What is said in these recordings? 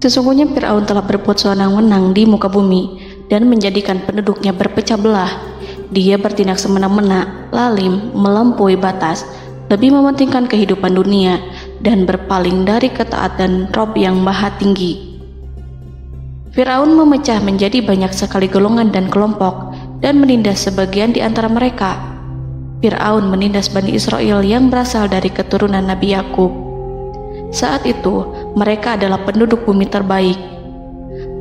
Sesungguhnya Fir'aun telah berbuat sewenang-wenang di muka bumi dan menjadikan penduduknya berpecah belah. Dia bertindak semena-mena, lalim, melampaui batas, lebih mementingkan kehidupan dunia dan berpaling dari ketaatan Rob yang Maha Tinggi. Fir'aun memecah menjadi banyak sekali golongan dan kelompok dan menindas sebagian di antara mereka. Fir'aun menindas Bani Israel yang berasal dari keturunan Nabi Yakub. Saat itu, mereka adalah penduduk bumi terbaik.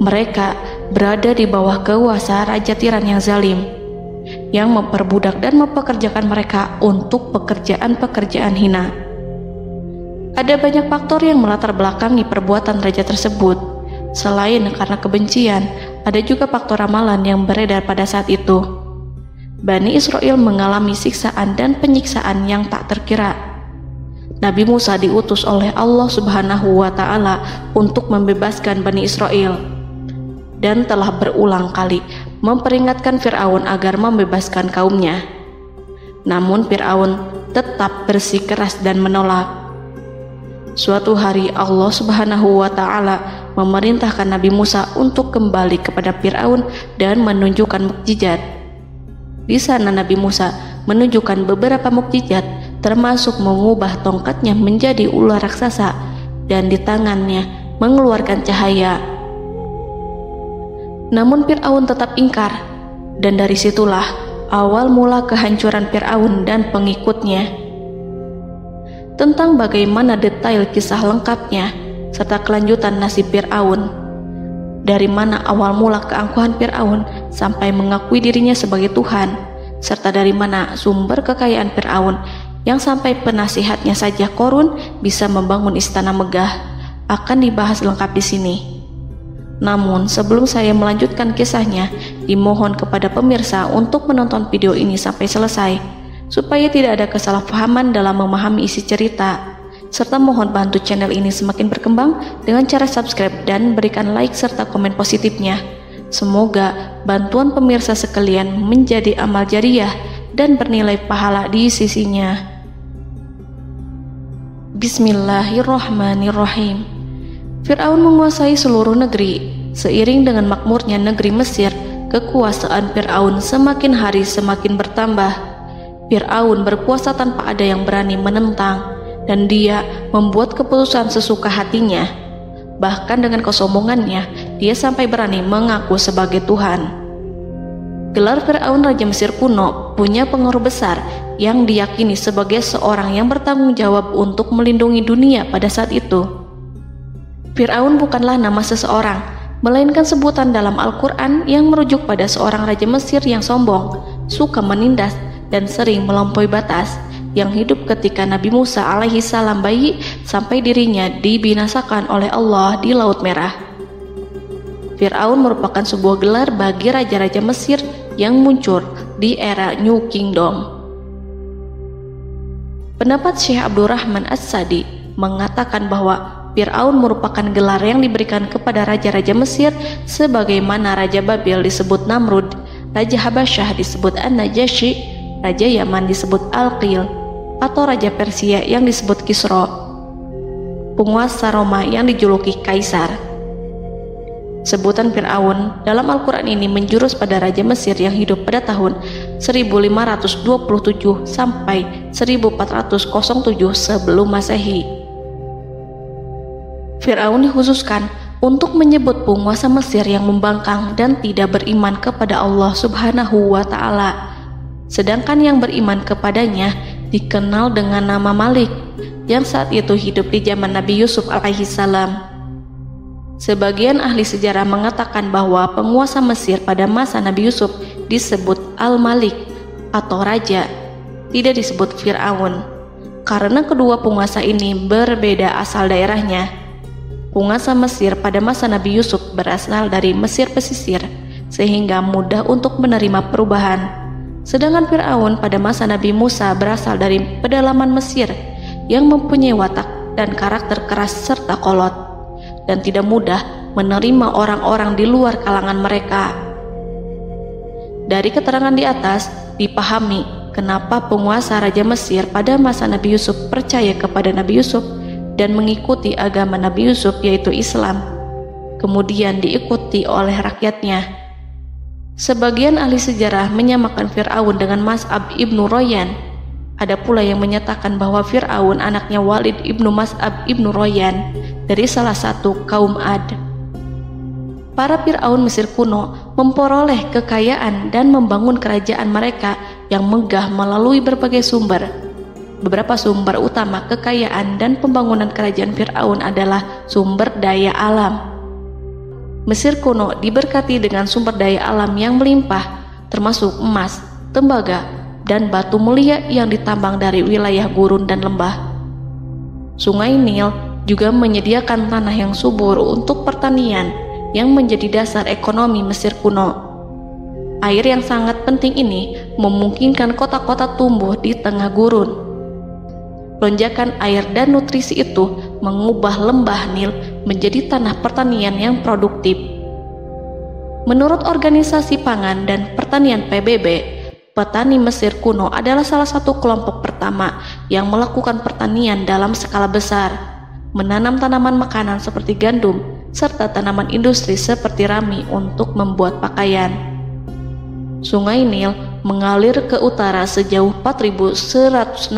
Mereka berada di bawah kuasa Raja Tiran yang zalim, yang memperbudak dan mempekerjakan mereka untuk pekerjaan-pekerjaan hina. Ada banyak faktor yang melatar belakangi perbuatan raja tersebut. Selain karena kebencian, ada juga faktor ramalan yang beredar pada saat itu. Bani Israel mengalami siksaan dan penyiksaan yang tak terkira. Nabi Musa diutus oleh Allah Subhanahu wa Ta'ala untuk membebaskan Bani Israel dan telah berulang kali memperingatkan Fir'aun agar membebaskan kaumnya. Namun Fir'aun tetap bersikeras dan menolak. Suatu hari Allah Subhanahu wa Ta'ala memerintahkan Nabi Musa untuk kembali kepada Fir'aun dan menunjukkan mukjizat. Di sana Nabi Musa menunjukkan beberapa mukjizat, termasuk mengubah tongkatnya menjadi ular raksasa dan di tangannya mengeluarkan cahaya. Namun Fir'aun tetap ingkar, dan dari situlah awal mula kehancuran Fir'aun dan pengikutnya. Tentang bagaimana detail kisah lengkapnya serta kelanjutan nasib Fir'aun, dari mana awal mula keangkuhan Fir'aun sampai mengakui dirinya sebagai Tuhan, serta dari mana sumber kekayaan Fir'aun yang sampai penasihatnya saja Qorun bisa membangun istana megah, akan dibahas lengkap di sini. Namun sebelum saya melanjutkan kisahnya, dimohon kepada pemirsa untuk menonton video ini sampai selesai, supaya tidak ada kesalahpahaman dalam memahami isi cerita, serta mohon bantu channel ini semakin berkembang dengan cara subscribe dan berikan like serta komen positifnya. Semoga bantuan pemirsa sekalian menjadi amal jariah dan bernilai pahala di sisinya. Bismillahirrahmanirrahim. Fir'aun menguasai seluruh negeri. Seiring dengan makmurnya negeri Mesir, kekuasaan Fir'aun semakin hari semakin bertambah. Fir'aun berkuasa tanpa ada yang berani menentang, dan dia membuat keputusan sesuka hatinya. Bahkan dengan kesombongannya, dia sampai berani mengaku sebagai Tuhan. Gelar Fir'aun Raja Mesir kuno punya pengaruh besar yang diyakini sebagai seorang yang bertanggung jawab untuk melindungi dunia pada saat itu. Fir'aun bukanlah nama seseorang, melainkan sebutan dalam Al-Quran yang merujuk pada seorang Raja Mesir yang sombong, suka menindas, dan sering melampaui batas, yang hidup ketika Nabi Musa alaihi salam bayi sampai dirinya dibinasakan oleh Allah di Laut Merah. Fir'aun merupakan sebuah gelar bagi raja-raja Mesir yang muncul di era New Kingdom. Pendapat Syekh Abdurrahman As-Sadi mengatakan bahwa Fir'aun merupakan gelar yang diberikan kepada raja-raja Mesir, sebagaimana Raja Babil disebut Namrud, Raja Habasyah disebut An-Najasyi, Raja Yaman disebut Al-Qil, atau Raja Persia yang disebut Kisra, penguasa Roma yang dijuluki Kaisar. Sebutan Fir'aun dalam Al-Quran ini menjurus pada Raja Mesir yang hidup pada tahun 1527 sampai 1407 sebelum Masehi. Fir'aun dikhususkan untuk menyebut penguasa Mesir yang membangkang dan tidak beriman kepada Allah Subhanahu wa Ta'ala, sedangkan yang beriman kepadanya dikenal dengan nama Malik, yang saat itu hidup di zaman Nabi Yusuf alaihi salam. Sebagian ahli sejarah mengatakan bahwa penguasa Mesir pada masa Nabi Yusuf disebut Al-Malik atau Raja, tidak disebut Fir'aun, karena kedua penguasa ini berbeda asal daerahnya. Penguasa Mesir pada masa Nabi Yusuf berasal dari Mesir pesisir, sehingga mudah untuk menerima perubahan. Sedangkan Fir'aun pada masa Nabi Musa berasal dari pedalaman Mesir yang mempunyai watak dan karakter keras serta kolot, dan tidak mudah menerima orang-orang di luar kalangan mereka. Dari keterangan di atas dipahami kenapa penguasa Raja Mesir pada masa Nabi Yusuf percaya kepada Nabi Yusuf dan mengikuti agama Nabi Yusuf, yaitu Islam. kemudian diikuti oleh rakyatnya. Sebagian ahli sejarah menyamakan Fir'aun dengan Mas'ab ibnu Royan. Ada pula yang menyatakan bahwa Fir'aun anaknya Walid ibnu Mas'ab ibnu Royan dari salah satu kaum Ad. Para Fir'aun Mesir kuno memperoleh kekayaan dan membangun kerajaan mereka yang megah melalui berbagai sumber. Beberapa sumber utama kekayaan dan pembangunan kerajaan Fir'aun adalah sumber daya alam. Mesir kuno diberkati dengan sumber daya alam yang melimpah, termasuk emas, tembaga, dan batu mulia yang ditambang dari wilayah gurun dan lembah. Sungai Nil juga menyediakan tanah yang subur untuk pertanian yang menjadi dasar ekonomi Mesir kuno. Air yang sangat penting ini memungkinkan kota-kota tumbuh di tengah gurun. Lonjakan air dan nutrisi itu mengubah lembah Nil menjadi tanah pertanian yang produktif. Menurut Organisasi Pangan dan Pertanian PBB, petani Mesir kuno adalah salah satu kelompok pertama yang melakukan pertanian dalam skala besar, menanam tanaman makanan seperti gandum, serta tanaman industri seperti rami untuk membuat pakaian. Sungai Nil mengalir ke utara sejauh 4.160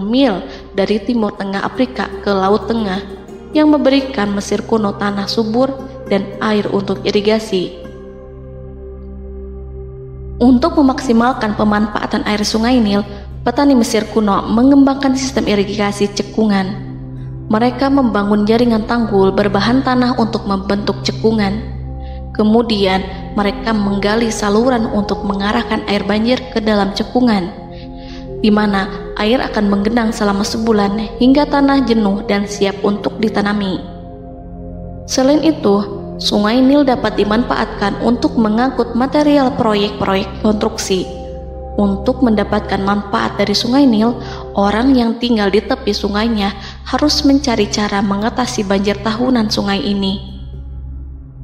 mil dari timur tengah Afrika ke Laut Tengah, yang memberikan Mesir kuno tanah subur dan air untuk irigasi. Untuk memaksimalkan pemanfaatan air Sungai Nil, petani Mesir kuno mengembangkan sistem irigasi cekungan. Mereka membangun jaringan tanggul berbahan tanah untuk membentuk cekungan. Kemudian mereka menggali saluran untuk mengarahkan air banjir ke dalam cekungan, di mana air akan menggenang selama sebulan hingga tanah jenuh dan siap untuk ditanami. Selain itu, Sungai Nil dapat dimanfaatkan untuk mengangkut material proyek-proyek konstruksi. Untuk mendapatkan manfaat dari Sungai Nil, orang yang tinggal di tepi sungainya harus mencari cara mengatasi banjir tahunan sungai ini.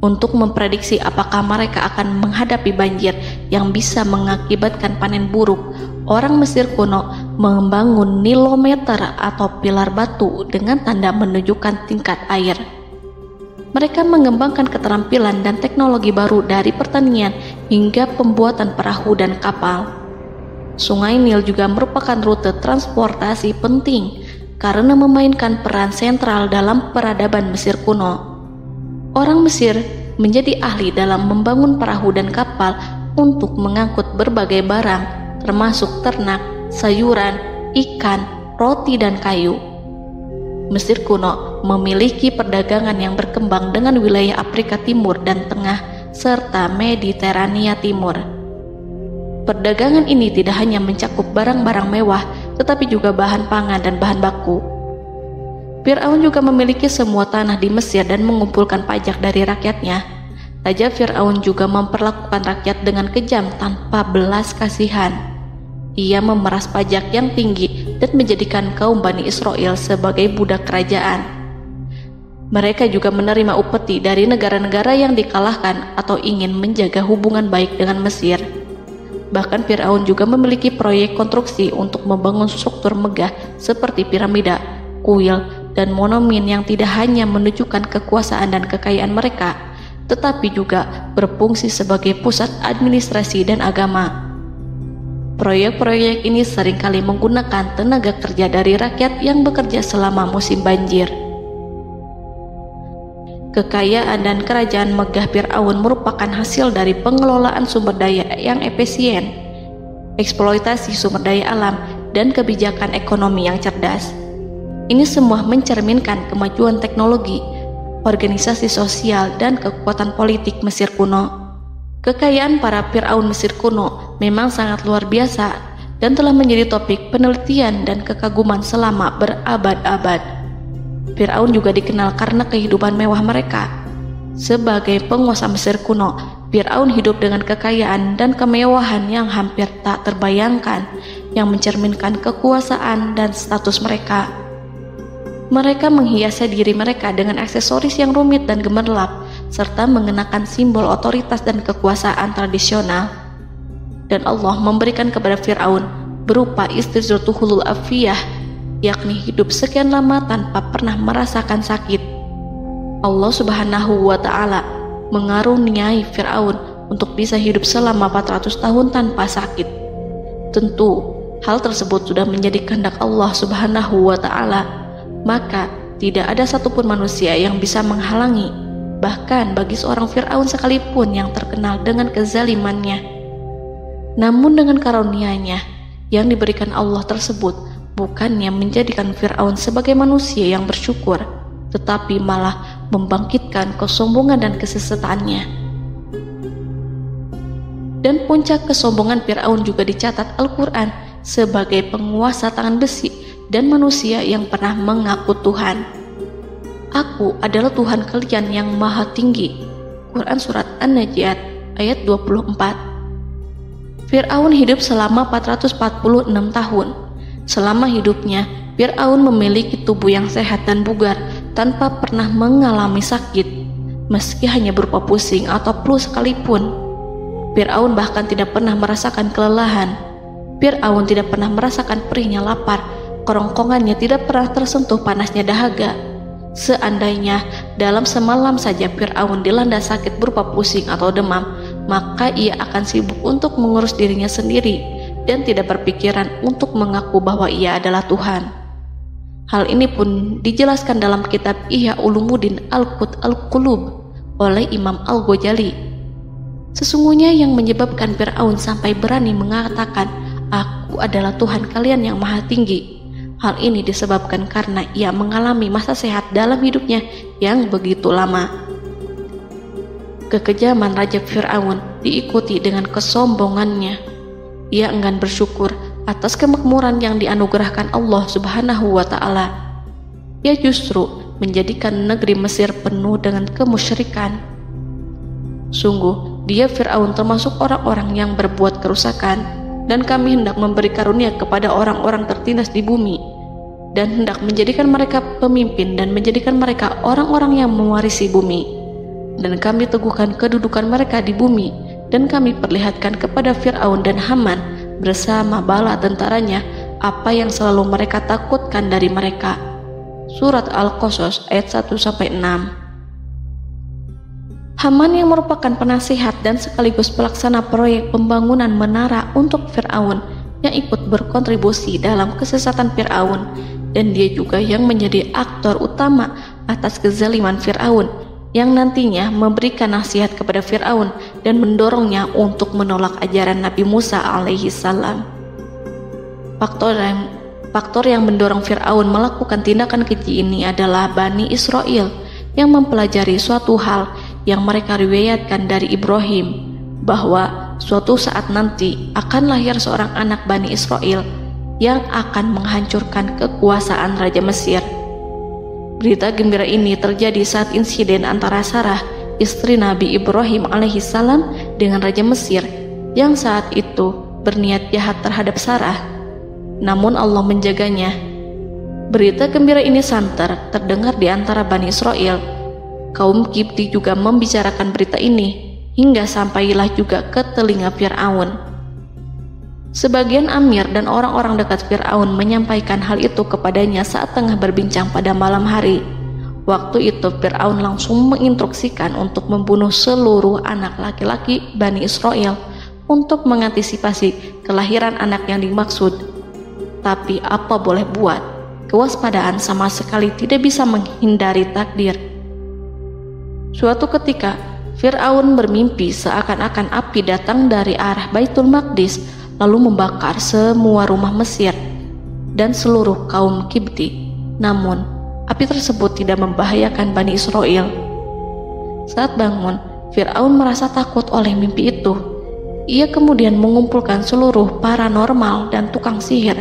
Untuk memprediksi apakah mereka akan menghadapi banjir yang bisa mengakibatkan panen buruk, orang Mesir kuno membangun nilometer atau pilar batu dengan tanda menunjukkan tingkat air. Mereka mengembangkan keterampilan dan teknologi baru dari pertanian hingga pembuatan perahu dan kapal. Sungai Nil juga merupakan rute transportasi penting karena memainkan peran sentral dalam peradaban Mesir kuno. Orang Mesir menjadi ahli dalam membangun perahu dan kapal untuk mengangkut berbagai barang, termasuk ternak, sayuran, ikan, roti, dan kayu. Mesir kuno memiliki perdagangan yang berkembang dengan wilayah Afrika Timur dan Tengah serta Mediterania Timur. Perdagangan ini tidak hanya mencakup barang-barang mewah, tetapi juga bahan pangan dan bahan baku. Fir'aun juga memiliki semua tanah di Mesir dan mengumpulkan pajak dari rakyatnya. Raja Fir'aun juga memperlakukan rakyat dengan kejam tanpa belas kasihan. Ia memeras pajak yang tinggi dan menjadikan kaum Bani Israel sebagai budak kerajaan. Mereka juga menerima upeti dari negara-negara yang dikalahkan atau ingin menjaga hubungan baik dengan Mesir. Bahkan Fir'aun juga memiliki proyek konstruksi untuk membangun struktur megah seperti piramida, kuil, dan monumen yang tidak hanya menunjukkan kekuasaan dan kekayaan mereka, tetapi juga berfungsi sebagai pusat administrasi dan agama. Proyek-proyek ini seringkali menggunakan tenaga kerja dari rakyat yang bekerja selama musim banjir. Kekayaan dan kerajaan megah Fir'aun merupakan hasil dari pengelolaan sumber daya yang efisien, eksploitasi sumber daya alam, dan kebijakan ekonomi yang cerdas. Ini semua mencerminkan kemajuan teknologi, organisasi sosial, dan kekuatan politik Mesir kuno. Kekayaan para Fir'aun Mesir kuno memang sangat luar biasa dan telah menjadi topik penelitian dan kekaguman selama berabad-abad. Fir'aun juga dikenal karena kehidupan mewah mereka. Sebagai penguasa Mesir kuno, Fir'aun hidup dengan kekayaan dan kemewahan yang hampir tak terbayangkan, yang mencerminkan kekuasaan dan status mereka. Mereka menghiasi diri mereka dengan aksesoris yang rumit dan gemerlap, serta mengenakan simbol otoritas dan kekuasaan tradisional. Dan Allah memberikan kepada Fir'aun berupa istidratuhul afiyah, yakni hidup sekian lama tanpa pernah merasakan sakit. Allah Subhanahu wa Ta'ala mengaruniai Fir'aun untuk bisa hidup selama 400 tahun tanpa sakit. Tentu hal tersebut sudah menjadi kehendak Allah Subhanahu wa Ta'ala, maka tidak ada satupun manusia yang bisa menghalangi, bahkan bagi seorang Fir'aun sekalipun yang terkenal dengan kezalimannya. Namun dengan karunia-Nya yang diberikan Allah tersebut bukannya menjadikan Fir'aun sebagai manusia yang bersyukur, tetapi malah membangkitkan kesombongan dan kesesataannya. Dan puncak kesombongan Fir'aun juga dicatat Al-Quran sebagai penguasa tangan besi dan manusia yang pernah mengaku Tuhan. Aku adalah Tuhan kalian yang maha tinggi. Quran Surat An-Najiat ayat 24. Fir'aun hidup selama 446 tahun. Selama hidupnya, Fir'aun memiliki tubuh yang sehat dan bugar tanpa pernah mengalami sakit, meski hanya berupa pusing atau flu sekalipun. Fir'aun bahkan tidak pernah merasakan kelelahan. Fir'aun tidak pernah merasakan perihnya lapar, kerongkongannya tidak pernah tersentuh panasnya dahaga. Seandainya dalam semalam saja Fir'aun dilanda sakit berupa pusing atau demam, maka ia akan sibuk untuk mengurus dirinya sendiri dan tidak berpikiran untuk mengaku bahwa ia adalah Tuhan. Hal ini pun dijelaskan dalam kitab Ihya Ulumuddin Al-Qut Al-Qulub oleh Imam Al-Ghazali. Sesungguhnya yang menyebabkan Fir'aun sampai berani mengatakan, "Aku adalah Tuhan kalian yang maha tinggi," hal ini disebabkan karena ia mengalami masa sehat dalam hidupnya yang begitu lama. Kekejaman Raja Fir'aun diikuti dengan kesombongannya. Ia enggan bersyukur atas kemakmuran yang dianugerahkan Allah Subhanahu wa Ta'ala. Ia justru menjadikan negeri Mesir penuh dengan kemusyrikan. Sungguh, dia Fir'aun termasuk orang-orang yang berbuat kerusakan, dan kami hendak memberi karunia kepada orang-orang tertindas di bumi, dan hendak menjadikan mereka pemimpin dan menjadikan mereka orang-orang yang mewarisi bumi. Dan kami teguhkan kedudukan mereka di bumi, dan kami perlihatkan kepada Fir'aun dan Haman bersama bala tentaranya apa yang selalu mereka takutkan dari mereka. Surat Al-Qasas ayat 1-6. Haman yang merupakan penasihat dan sekaligus pelaksana proyek pembangunan menara untuk Fir'aun yang ikut berkontribusi dalam kesesatan Fir'aun, dan dia juga yang menjadi aktor utama atas kezaliman Fir'aun yang nantinya memberikan nasihat kepada Fir'aun dan mendorongnya untuk menolak ajaran Nabi Musa alaihi salam. Faktor yang mendorong Fir'aun melakukan tindakan keji ini adalah Bani Israel yang mempelajari suatu hal yang mereka riwayatkan dari Ibrahim, bahwa suatu saat nanti akan lahir seorang anak Bani Israel yang akan menghancurkan kekuasaan Raja Mesir. Berita gembira ini terjadi saat insiden antara Sarah, istri Nabi Ibrahim alaihissalam, dengan Raja Mesir yang saat itu berniat jahat terhadap Sarah. Namun Allah menjaganya. Berita gembira ini santer terdengar di antara Bani Israel. Kaum Kipti juga membicarakan berita ini, hingga sampailah juga ke telinga Fir'aun. Sebagian amir dan orang-orang dekat Fir'aun menyampaikan hal itu kepadanya saat tengah berbincang pada malam hari. Waktu itu Fir'aun langsung menginstruksikan untuk membunuh seluruh anak laki-laki Bani Israel untuk mengantisipasi kelahiran anak yang dimaksud. Tapi apa boleh buat, kewaspadaan sama sekali tidak bisa menghindari takdir. Suatu ketika Fir'aun bermimpi seakan-akan api datang dari arah Baitul Maqdis lalu membakar semua rumah Mesir dan seluruh kaum Kipti. Namun, api tersebut tidak membahayakan Bani Israel. Saat bangun, Fir'aun merasa takut oleh mimpi itu. Ia kemudian mengumpulkan seluruh paranormal dan tukang sihir.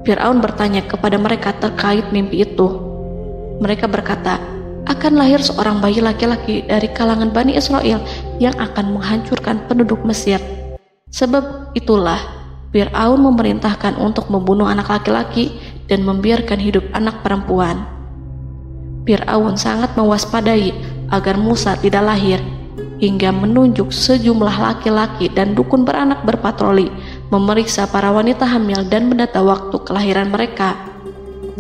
Fir'aun bertanya kepada mereka terkait mimpi itu. Mereka berkata, akan lahir seorang bayi laki-laki dari kalangan Bani Israel yang akan menghancurkan penduduk Mesir. Sebab itulah Fir'aun memerintahkan untuk membunuh anak laki-laki dan membiarkan hidup anak perempuan. Fir'aun sangat mewaspadai agar Musa tidak lahir, hingga menunjuk sejumlah laki-laki dan dukun beranak berpatroli memeriksa para wanita hamil dan mendata waktu kelahiran mereka.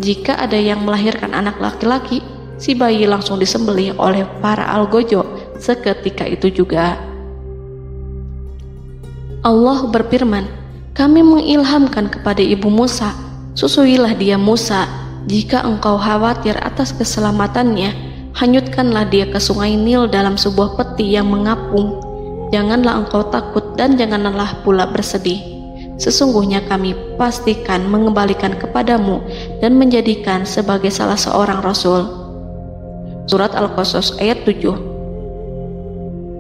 Jika ada yang melahirkan anak laki-laki, si bayi langsung disembelih oleh para algojo seketika itu juga. Allah berfirman, kami mengilhamkan kepada ibu Musa, susuilah dia Musa, jika engkau khawatir atas keselamatannya, hanyutkanlah dia ke sungai Nil dalam sebuah peti yang mengapung. Janganlah engkau takut dan janganlah pula bersedih. Sesungguhnya kami pastikan mengembalikan kepadamu dan menjadikan sebagai salah seorang rasul. Surat Al-Qasas ayat 7.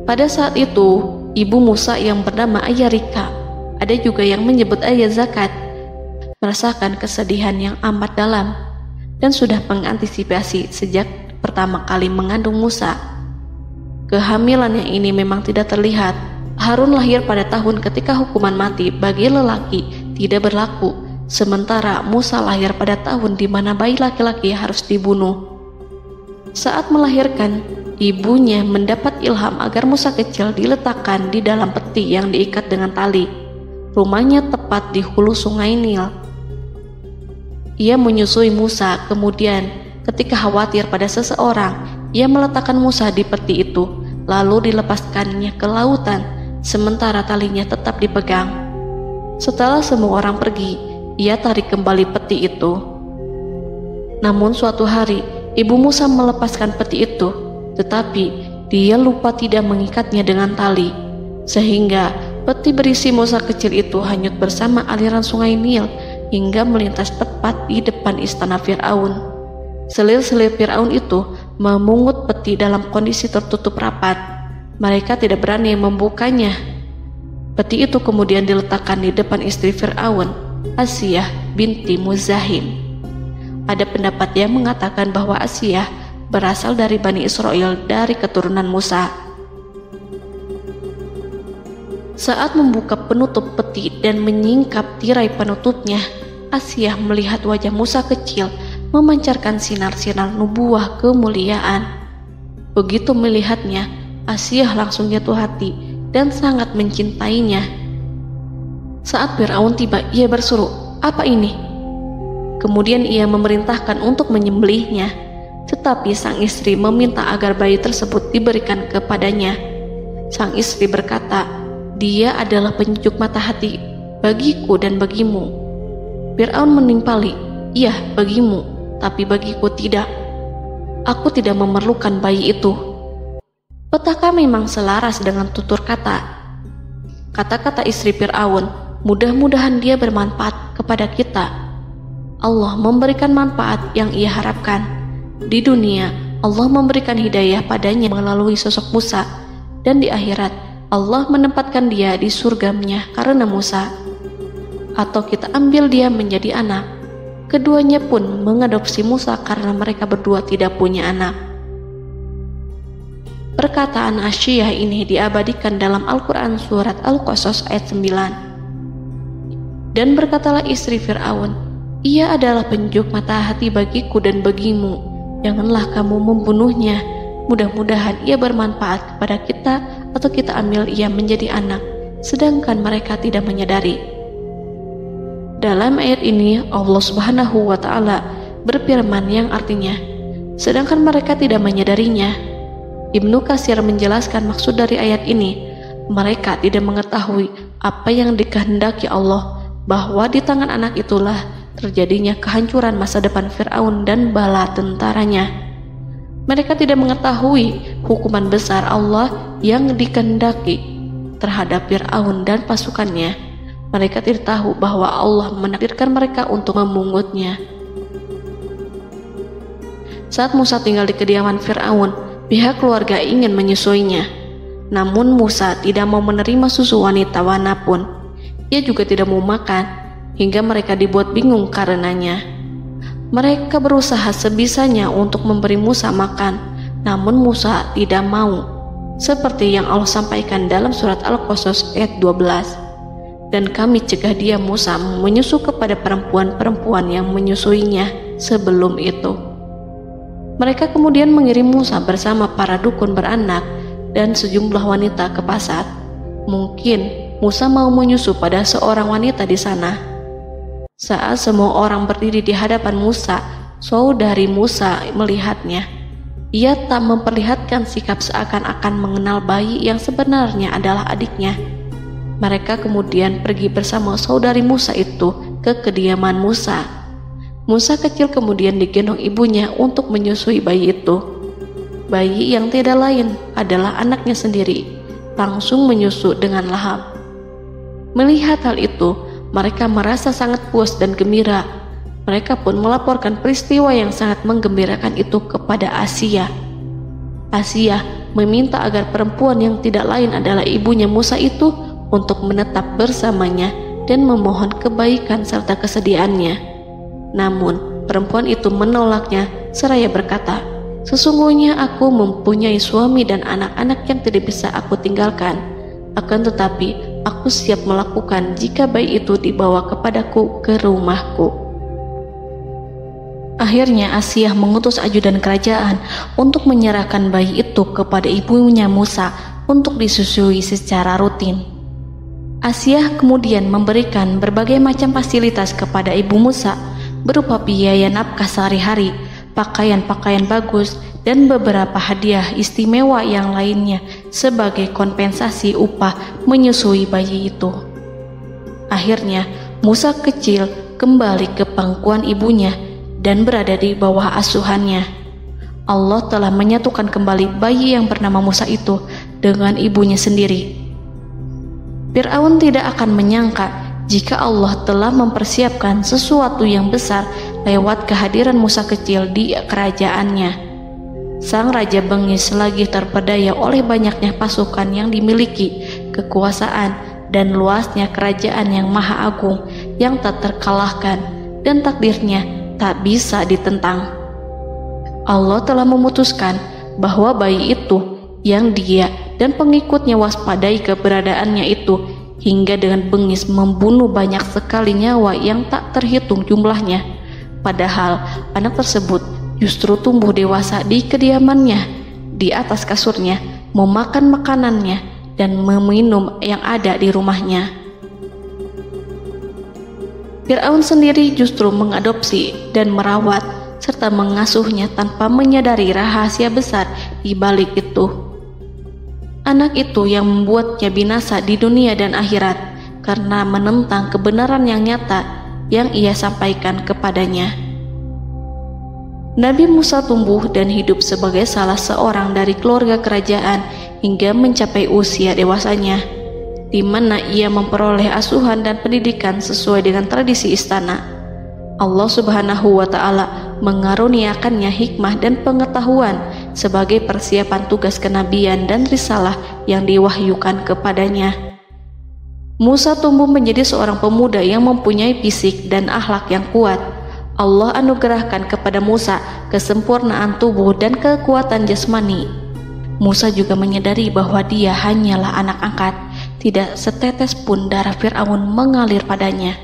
Pada saat itu, ibu Musa yang bernama Ayarika, ada juga yang menyebut Ayah Zakat, merasakan kesedihan yang amat dalam dan sudah mengantisipasi sejak pertama kali mengandung Musa. Kehamilannya ini memang tidak terlihat. Harun lahir pada tahun ketika hukuman mati bagi lelaki tidak berlaku, sementara Musa lahir pada tahun di mana bayi laki-laki harus dibunuh. Saat melahirkan, ibunya mendapat ilham agar Musa kecil diletakkan di dalam peti yang diikat dengan tali. Rumahnya tepat di hulu sungai Nil. Ia menyusui Musa, kemudian ketika khawatir pada seseorang, ia meletakkan Musa di peti itu, lalu dilepaskannya ke lautan, sementara talinya tetap dipegang. Setelah semua orang pergi, ia tarik kembali peti itu. Namun suatu hari, ibu Musa melepaskan peti itu, tetapi dia lupa tidak mengikatnya dengan tali, sehingga peti berisi Musa kecil itu hanyut bersama aliran sungai Nil hingga melintas tepat di depan istana Fir'aun. Selir-selir Fir'aun itu memungut peti dalam kondisi tertutup rapat. Mereka tidak berani membukanya. Peti itu kemudian diletakkan di depan istri Fir'aun, Asiyah binti Muzahim. Ada pendapat yang mengatakan bahwa Asiyah berasal dari Bani Israel dari keturunan Musa. Saat membuka penutup peti dan menyingkap tirai penutupnya, Asiyah melihat wajah Musa kecil memancarkan sinar-sinar nubuah kemuliaan. Begitu melihatnya, Asiyah langsung jatuh hati dan sangat mencintainya. Saat Fir'aun tiba, ia berseru, "Apa ini?" Kemudian ia memerintahkan untuk menyembelihnya, tetapi sang istri meminta agar bayi tersebut diberikan kepadanya. Sang istri berkata, "Dia adalah penyejuk mata hati bagiku dan bagimu." Fir'aun menimpali, "Iya, bagimu, tapi bagiku tidak. Aku tidak memerlukan bayi itu." Petaka memang selaras dengan tutur kata. Kata-kata istri Fir'aun, mudah-mudahan dia bermanfaat kepada kita. Allah memberikan manfaat yang ia harapkan. Di dunia, Allah memberikan hidayah padanya melalui sosok Musa, dan di akhirat, Allah menempatkan dia di surganya karena Musa. Atau kita ambil dia menjadi anak. Keduanya pun mengadopsi Musa karena mereka berdua tidak punya anak. Perkataan Asiyah ini diabadikan dalam Al-Quran surat Al-Qasas ayat 9. Dan berkatalah istri Fir'aun, "Ia adalah penyejuk mata hati bagiku dan bagimu. Janganlah kamu membunuhnya. Mudah-mudahan ia bermanfaat kepada kita, atau kita ambil ia menjadi anak, sedangkan mereka tidak menyadari." Dalam ayat ini Allah Subhanahu wa Ta'ala berfirman yang artinya, sedangkan mereka tidak menyadarinya. Ibnu Katsir menjelaskan maksud dari ayat ini, mereka tidak mengetahui apa yang dikehendaki Allah, bahwa di tangan anak itulah terjadinya kehancuran masa depan Fir'aun dan bala tentaranya. Mereka tidak mengetahui hukuman besar Allah yang dikehendaki terhadap Fir'aun dan pasukannya. Mereka tidak tahu bahwa Allah menakdirkan mereka untuk memungutnya. Saat Musa tinggal di kediaman Fir'aun, pihak keluarga ingin menyusuinya. Namun Musa tidak mau menerima susu wanita manapun. Ia juga tidak mau makan, hingga mereka dibuat bingung karenanya. Mereka berusaha sebisanya untuk memberi Musa makan, namun Musa tidak mau. Seperti yang Allah sampaikan dalam surat Al-Qasas ayat 12. Dan kami cegah dia Musa menyusu kepada perempuan-perempuan yang menyusuinya sebelum itu. Mereka kemudian mengirim Musa bersama para dukun beranak dan sejumlah wanita ke pasar. Mungkin Musa mau menyusu pada seorang wanita di sana. Saat semua orang berdiri di hadapan Musa, saudari Musa melihatnya. Ia tak memperlihatkan sikap seakan-akan mengenal bayi yang sebenarnya adalah adiknya. Mereka kemudian pergi bersama saudari Musa itu ke kediaman Musa. Musa kecil kemudian digendong ibunya untuk menyusui bayi itu. Bayi yang tidak lain adalah anaknya sendiri, langsung menyusu dengan lahap. Melihat hal itu, mereka merasa sangat puas dan gembira. Mereka pun melaporkan peristiwa yang sangat menggembirakan itu kepada Asia. Asia meminta agar perempuan yang tidak lain adalah ibunya Musa itu untuk menetap bersamanya dan memohon kebaikan serta kesediaannya. Namun, perempuan itu menolaknya seraya berkata, "Sesungguhnya aku mempunyai suami dan anak-anak yang tidak bisa aku tinggalkan. Akan tetapi, aku siap melakukan jika bayi itu dibawa kepadaku ke rumahku." Akhirnya Asia mengutus ajudan kerajaan untuk menyerahkan bayi itu kepada ibunya Musa untuk disusui secara rutin. Asia kemudian memberikan berbagai macam fasilitas kepada ibu Musa, berupa biaya nafkah sehari-hari, pakaian-pakaian bagus, dan beberapa hadiah istimewa yang lainnya sebagai kompensasi upah menyusui bayi itu. Akhirnya, Musa kecil kembali ke pangkuan ibunya dan berada di bawah asuhannya. Allah telah menyatukan kembali bayi yang bernama Musa itu dengan ibunya sendiri. Fir'aun tidak akan menyangka jika Allah telah mempersiapkan sesuatu yang besar lewat kehadiran Musa kecil di kerajaannya. Sang raja bengis lagi terpedaya oleh banyaknya pasukan yang dimiliki, kekuasaan, dan luasnya kerajaan yang maha agung yang tak terkalahkan, dan takdirnya tak bisa ditentang. Allah telah memutuskan bahwa bayi itu yang dia dan pengikutnya waspadai keberadaannya itu hingga dengan bengis membunuh banyak sekali nyawa yang tak terhitung jumlahnya. Padahal anak tersebut justru tumbuh dewasa di kediamannya, di atas kasurnya, memakan makanannya, dan meminum yang ada di rumahnya. Fir'aun sendiri justru mengadopsi dan merawat serta mengasuhnya tanpa menyadari rahasia besar di balik itu. Anak itu yang membuatnya binasa di dunia dan akhirat karena menentang kebenaran yang nyata yang ia sampaikan kepadanya. Nabi Musa tumbuh dan hidup sebagai salah seorang dari keluarga kerajaan hingga mencapai usia dewasanya, di mana ia memperoleh asuhan dan pendidikan sesuai dengan tradisi istana. Allah Subhanahu wa Ta'ala mengaruniakannya hikmah dan pengetahuan sebagai persiapan tugas kenabian dan risalah yang diwahyukan kepadanya. Musa tumbuh menjadi seorang pemuda yang mempunyai fisik dan akhlak yang kuat. Allah anugerahkan kepada Musa kesempurnaan tubuh dan kekuatan jasmani. Musa juga menyadari bahwa dia hanyalah anak angkat, tidak setetes pun darah Fir'aun mengalir padanya,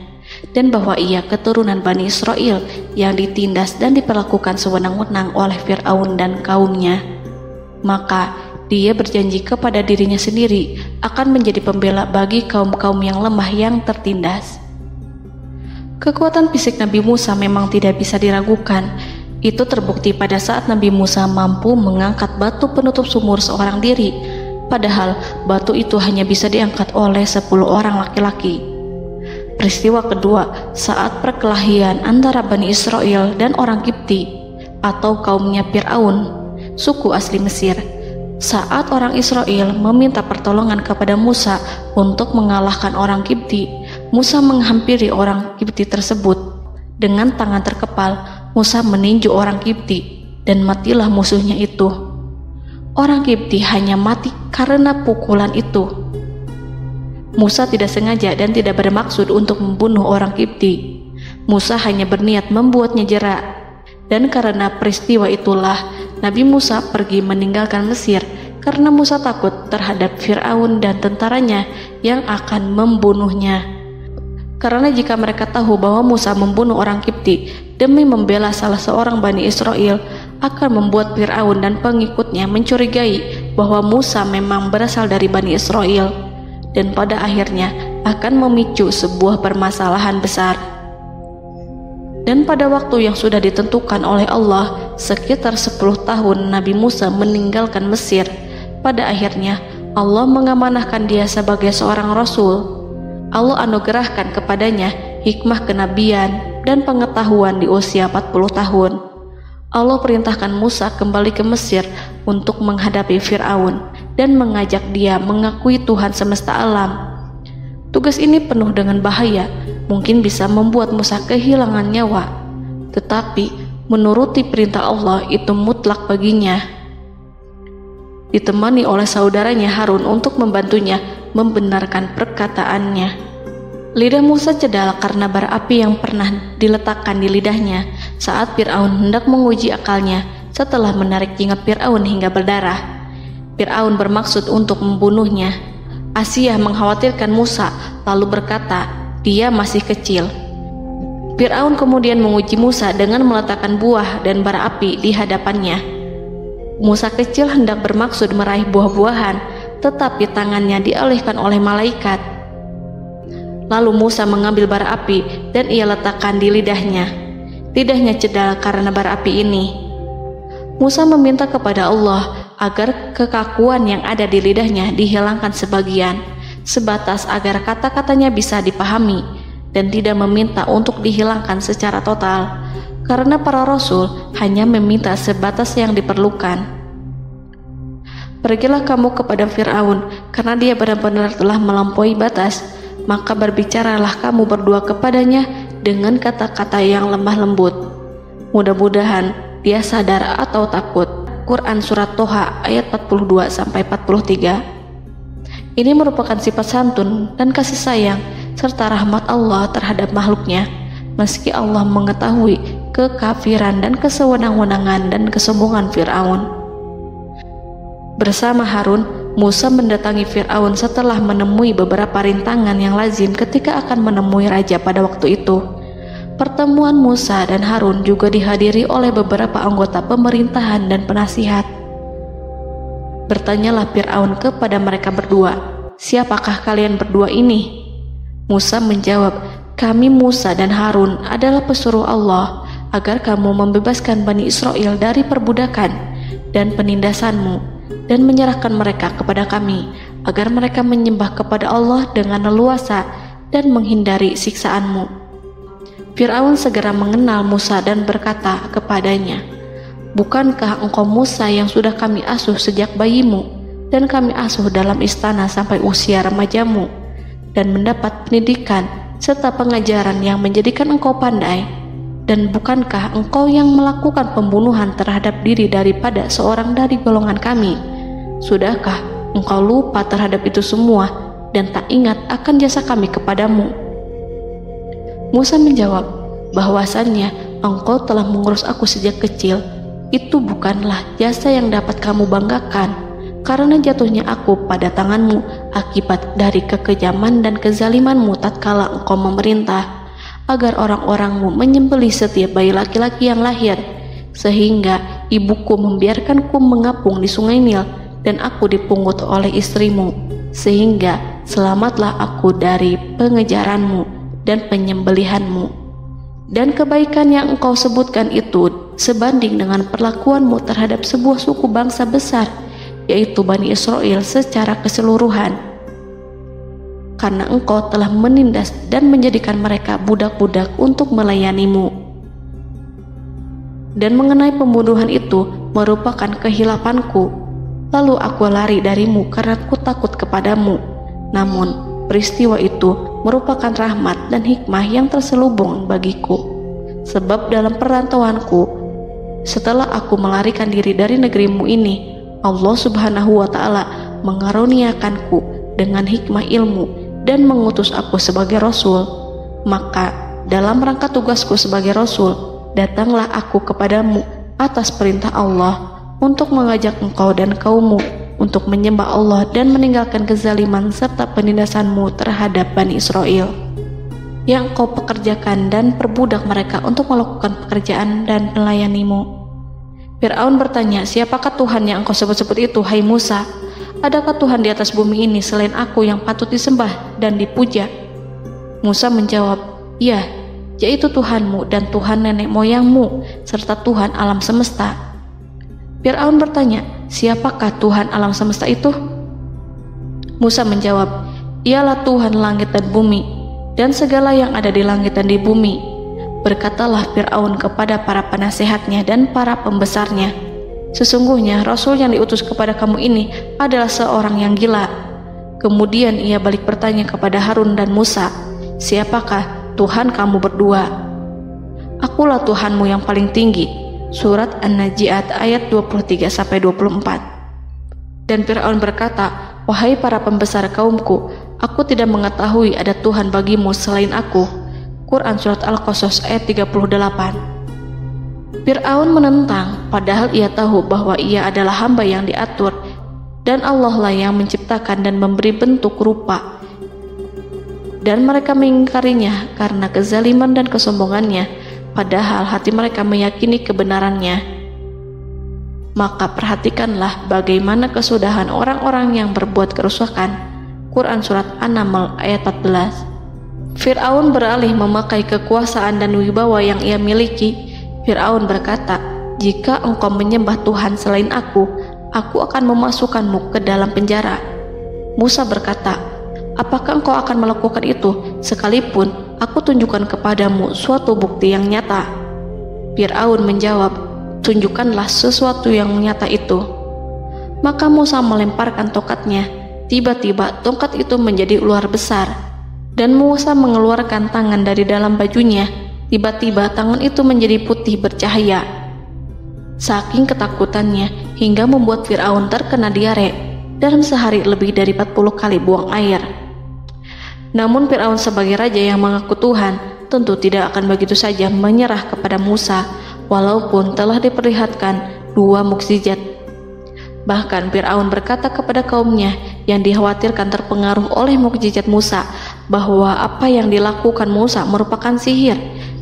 dan bahwa ia keturunan Bani Israel yang ditindas dan diperlakukan sewenang-wenang oleh Fir'aun dan kaumnya. Maka dia berjanji kepada dirinya sendiri akan menjadi pembela bagi kaum-kaum yang lemah yang tertindas. Kekuatan fisik Nabi Musa memang tidak bisa diragukan. Itu terbukti pada saat Nabi Musa mampu mengangkat batu penutup sumur seorang diri, padahal batu itu hanya bisa diangkat oleh 10 orang laki-laki. Peristiwa kedua saat perkelahian antara Bani Israel dan orang Kipti atau kaumnya Fir'aun, suku asli Mesir. Saat orang Israel meminta pertolongan kepada Musa untuk mengalahkan orang Kipti, Musa menghampiri orang Kipti tersebut. Dengan tangan terkepal, Musa meninju orang Kipti dan matilah musuhnya itu. Orang Kipti hanya mati karena pukulan itu. Musa tidak sengaja dan tidak bermaksud untuk membunuh orang Kipti. Musa hanya berniat membuatnya jera. Dan karena peristiwa itulah Nabi Musa pergi meninggalkan Mesir karena Musa takut terhadap Fir'aun dan tentaranya yang akan membunuhnya. Karena jika mereka tahu bahwa Musa membunuh orang Kipti demi membela salah seorang Bani Israel, akan membuat Fir'aun dan pengikutnya mencurigai bahwa Musa memang berasal dari Bani Israel, dan pada akhirnya akan memicu sebuah permasalahan besar. Dan pada waktu yang sudah ditentukan oleh Allah, sekitar 10 tahun Nabi Musa meninggalkan Mesir. Pada akhirnya Allah mengamanahkan dia sebagai seorang rasul. Allah anugerahkan kepadanya hikmah kenabian dan pengetahuan di usia 40 tahun. Allah perintahkan Musa kembali ke Mesir untuk menghadapi Fir'aun dan mengajak dia mengakui Tuhan semesta alam. Tugas ini penuh dengan bahaya, mungkin bisa membuat Musa kehilangan nyawa, tetapi menuruti perintah Allah itu mutlak baginya. Ditemani oleh saudaranya Harun untuk membantunya membenarkan perkataannya. Lidah Musa cedal karena bara api yang pernah diletakkan di lidahnya saat Fir'aun hendak menguji akalnya setelah menarik jingat Fir'aun hingga berdarah. Fir'aun bermaksud untuk membunuhnya. Asyah mengkhawatirkan Musa lalu berkata, dia masih kecil. Fir'aun kemudian menguji Musa dengan meletakkan buah dan bara api di hadapannya. Musa kecil hendak bermaksud meraih buah-buahan, tetapi tangannya dialihkan oleh malaikat. Lalu Musa mengambil bara api dan ia letakkan di lidahnya. Lidahnya cedal karena bara api ini. Musa meminta kepada Allah agar kekakuan yang ada di lidahnya dihilangkan sebagian, sebatas agar kata-katanya bisa dipahami, dan tidak meminta untuk dihilangkan secara total, karena para rasul hanya meminta sebatas yang diperlukan. Pergilah kamu kepada Fir'aun, karena dia benar-benar telah melampaui batas, maka berbicaralah kamu berdua kepadanya dengan kata-kata yang lemah lembut. Mudah-mudahan dia sadar atau takut. Quran Surat Toha ayat 42-43. Ini merupakan sifat santun dan kasih sayang serta rahmat Allah terhadap makhluknya, meski Allah mengetahui kekafiran dan kesewenang-wenangan dan kesombongan Fir'aun. Bersama Harun, Musa mendatangi Fir'aun setelah menemui beberapa rintangan yang lazim ketika akan menemui raja pada waktu itu. Pertemuan Musa dan Harun juga dihadiri oleh beberapa anggota pemerintahan dan penasihat. Bertanyalah Fir'aun kepada mereka berdua, siapakah kalian berdua ini? Musa menjawab, kami Musa dan Harun adalah pesuruh Allah agar kamu membebaskan Bani Israel dari perbudakan dan penindasanmu dan menyerahkan mereka kepada kami agar mereka menyembah kepada Allah dengan leluasa dan menghindari siksaanmu. Fir'aun segera mengenal Musa dan berkata kepadanya, bukankah engkau Musa yang sudah kami asuh sejak bayimu dan kami asuh dalam istana sampai usia remajamu dan mendapat pendidikan serta pengajaran yang menjadikan engkau pandai? Dan bukankah engkau yang melakukan pembunuhan terhadap diri daripada seorang dari golongan kami? Sudahkah engkau lupa terhadap itu semua dan tak ingat akan jasa kami kepadamu? Musa menjawab, bahwasannya engkau telah mengurus aku sejak kecil. Itu bukanlah jasa yang dapat kamu banggakan, karena jatuhnya aku pada tanganmu akibat dari kekejaman dan kezalimanmu tatkala engkau memerintah agar orang-orangmu menyembelih setiap bayi laki-laki yang lahir, sehingga ibuku membiarkanku mengapung di sungai Nil dan aku dipungut oleh istrimu, sehingga selamatlah aku dari pengejaranmu dan penyembelihanmu. Dan kebaikan yang engkau sebutkan itu sebanding dengan perlakuanmu terhadap sebuah suku bangsa besar, yaitu Bani Israel secara keseluruhan, karena engkau telah menindas dan menjadikan mereka budak-budak untuk melayanimu. Dan mengenai pembunuhan itu merupakan kehilafanku, lalu aku lari darimu karena aku takut kepadamu. Namun peristiwa itu merupakan rahmat dan hikmah yang terselubung bagiku, sebab dalam perantauanku setelah aku melarikan diri dari negerimu ini, Allah Subhanahu wa Ta'ala mengaruniakanku dengan hikmah ilmu dan mengutus aku sebagai rasul. Maka dalam rangka tugasku sebagai rasul, datanglah aku kepadamu atas perintah Allah untuk mengajak engkau dan kaummu untuk menyembah Allah dan meninggalkan kezaliman serta penindasanmu terhadap Bani Israel yang kau pekerjakan dan perbudak mereka untuk melakukan pekerjaan dan melayanimu. Fir'aun bertanya, siapakah Tuhan yang engkau sebut-sebut itu, hai Musa? Adakah Tuhan di atas bumi ini selain aku yang patut disembah dan dipuja? Musa menjawab, ya, yaitu Tuhanmu dan Tuhan nenek moyangmu, serta Tuhan alam semesta. Fir'aun bertanya, siapakah Tuhan alam semesta itu? Musa menjawab, ialah Tuhan langit dan bumi, dan segala yang ada di langit dan di bumi. Berkatalah Fir'aun kepada para penasehatnya dan para pembesarnya, sesungguhnya Rasul yang diutus kepada kamu ini adalah seorang yang gila. Kemudian ia balik bertanya kepada Harun dan Musa, siapakah Tuhan kamu berdua? Akulah Tuhanmu yang paling tinggi. Surat An-Najiat ayat 23-24. Dan Fir'aun berkata, wahai para pembesar kaumku, aku tidak mengetahui ada Tuhan bagimu selain aku. Quran Surat Al-Qasas ayat 38. Fir'aun menentang, padahal ia tahu bahwa ia adalah hamba yang diatur, dan Allah lah yang menciptakan dan memberi bentuk rupa. Dan mereka mengingkarinya karena kezaliman dan kesombongannya, padahal hati mereka meyakini kebenarannya. Maka perhatikanlah bagaimana kesudahan orang-orang yang berbuat kerusakan. Quran Surat An-Naml ayat 14. Fir'aun beralih memakai kekuasaan dan wibawa yang ia miliki. Fir'aun berkata, jika engkau menyembah Tuhan selain aku akan memasukkanmu ke dalam penjara. Musa berkata, apakah engkau akan melakukan itu sekalipun aku tunjukkan kepadamu suatu bukti yang nyata? Fir'aun menjawab, tunjukkanlah sesuatu yang nyata itu. Maka Musa melemparkan tongkatnya. Tiba-tiba tongkat itu menjadi ular besar, dan Musa mengeluarkan tangan dari dalam bajunya. Tiba-tiba tangan itu menjadi putih bercahaya. Saking ketakutannya hingga membuat Fir'aun terkena diare. Dalam sehari lebih dari 40 kali buang air. Namun Fir'aun sebagai raja yang mengaku Tuhan tentu tidak akan begitu saja menyerah kepada Musa, walaupun telah diperlihatkan 2 mukjizat. Bahkan Fir'aun berkata kepada kaumnya yang dikhawatirkan terpengaruh oleh mukjizat Musa, bahwa apa yang dilakukan Musa merupakan sihir,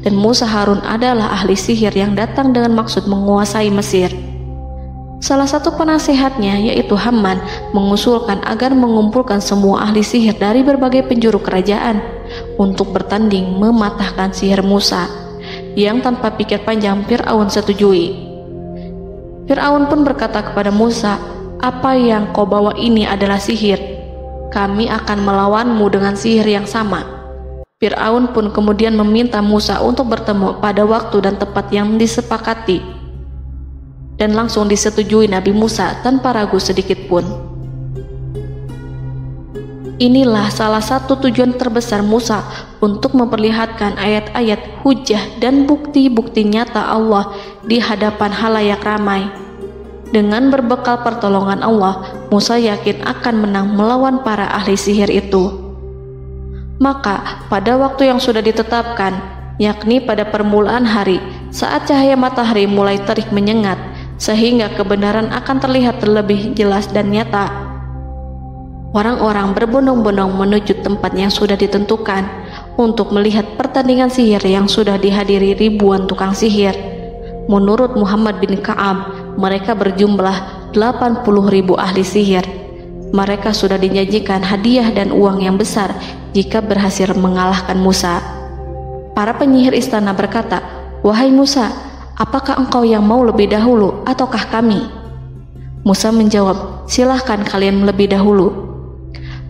dan Musa Harun adalah ahli sihir yang datang dengan maksud menguasai Mesir. Salah satu penasehatnya, yaitu Haman, mengusulkan agar mengumpulkan semua ahli sihir dari berbagai penjuru kerajaan untuk bertanding mematahkan sihir Musa, yang tanpa pikir panjang Fir'aun setujui. Fir'aun pun berkata kepada Musa, apa yang kau bawa ini adalah sihir. Kami akan melawanmu dengan sihir yang sama. Fir'aun pun kemudian meminta Musa untuk bertemu pada waktu dan tempat yang disepakati, dan langsung disetujui Nabi Musa tanpa ragu sedikit pun. Inilah salah satu tujuan terbesar Musa untuk memperlihatkan ayat-ayat hujah dan bukti-bukti nyata Allah di hadapan halayak ramai. Dengan berbekal pertolongan Allah, Musa yakin akan menang melawan para ahli sihir itu. Maka pada waktu yang sudah ditetapkan, yakni pada permulaan hari, saat cahaya matahari mulai terik menyengat, sehingga kebenaran akan terlihat terlebih jelas dan nyata, orang-orang berbondong-bondong menuju tempat yang sudah ditentukan untuk melihat pertandingan sihir yang sudah dihadiri ribuan tukang sihir. Menurut Muhammad bin Ka'ab, mereka berjumlah 80.000 ahli sihir. Mereka sudah dijanjikan hadiah dan uang yang besar jika berhasil mengalahkan Musa. Para penyihir istana berkata, wahai Musa, apakah engkau yang mau lebih dahulu ataukah kami? Musa menjawab, silahkan kalian lebih dahulu.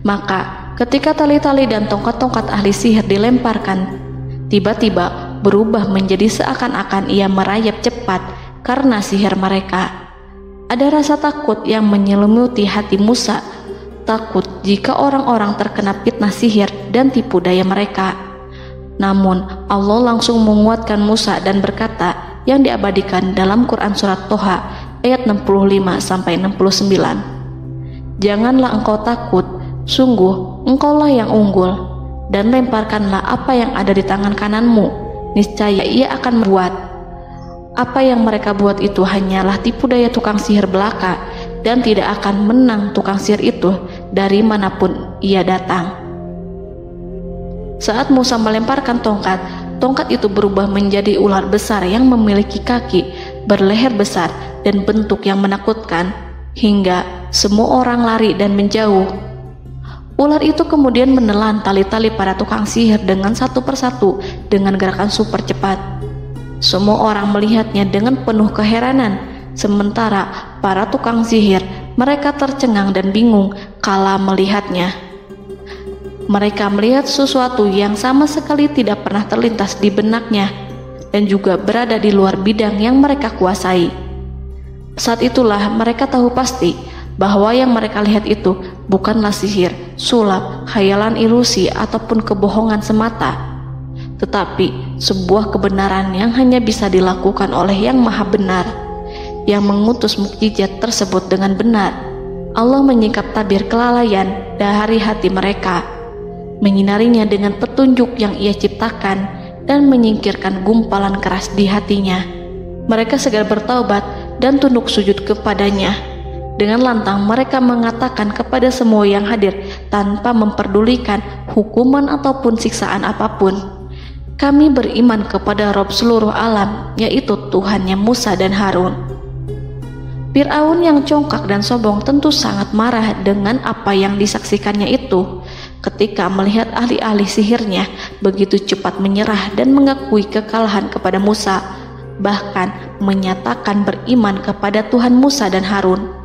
Maka ketika tali-tali dan tongkat-tongkat ahli sihir dilemparkan, tiba-tiba berubah menjadi seakan-akan ia merayap cepat karena sihir mereka. Ada rasa takut yang menyelimuti hati Musa, takut jika orang-orang terkena fitnah sihir dan tipu daya mereka. Namun Allah langsung menguatkan Musa dan berkata, yang diabadikan dalam Quran Surat Toha ayat 65-69. Janganlah engkau takut, sungguh engkaulah yang unggul, dan lemparkanlah apa yang ada di tangan kananmu, niscaya ia akan membuat. Apa yang mereka buat itu hanyalah tipu daya tukang sihir belaka, dan tidak akan menang tukang sihir itu dari manapun ia datang. Saat Musa melemparkan tongkat, tongkat itu berubah menjadi ular besar yang memiliki kaki, berleher besar, dan bentuk yang menakutkan, hingga semua orang lari dan menjauh. Ular itu kemudian menelan tali-tali para tukang sihir dengan satu persatu dengan gerakan super cepat. Semua orang melihatnya dengan penuh keheranan, sementara para tukang sihir mereka tercengang dan bingung kala melihatnya. Mereka melihat sesuatu yang sama sekali tidak pernah terlintas di benaknya dan juga berada di luar bidang yang mereka kuasai. Saat itulah mereka tahu pasti bahwa yang mereka lihat itu bukanlah sihir, sulap, khayalan ilusi ataupun kebohongan semata, tetapi sebuah kebenaran yang hanya bisa dilakukan oleh Yang Maha Benar, yang mengutus mukjizat tersebut dengan benar. Allah menyingkap tabir kelalaian dari hati mereka, menyinarinya dengan petunjuk yang Ia ciptakan dan menyingkirkan gumpalan keras di hatinya. Mereka segera bertaubat dan tunduk sujud kepadanya. Dengan lantang mereka mengatakan kepada semua yang hadir tanpa memperdulikan hukuman ataupun siksaan apapun, "Kami beriman kepada Rob seluruh alam, yaitu Tuhannya Musa dan Harun." Fir'aun yang congkak dan sombong tentu sangat marah dengan apa yang disaksikannya itu. Ketika melihat ahli-ahli sihirnya begitu cepat menyerah dan mengakui kekalahan kepada Musa, bahkan menyatakan beriman kepada Tuhan Musa dan Harun.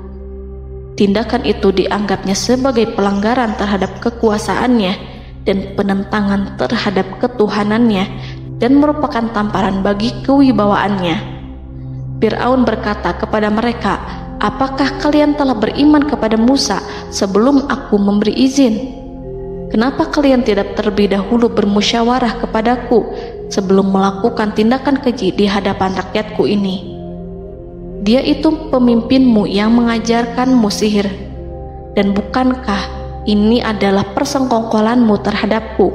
Tindakan itu dianggapnya sebagai pelanggaran terhadap kekuasaannya dan penentangan terhadap ketuhanannya dan merupakan tamparan bagi kewibawaannya. Fir'aun berkata kepada mereka, "Apakah kalian telah beriman kepada Musa sebelum aku memberi izin? Kenapa kalian tidak terlebih dahulu bermusyawarah kepadaku sebelum melakukan tindakan keji di hadapan rakyatku ini? Dia itu pemimpinmu yang mengajarkanmu sihir, dan bukankah ini adalah persengkongkolanmu terhadapku?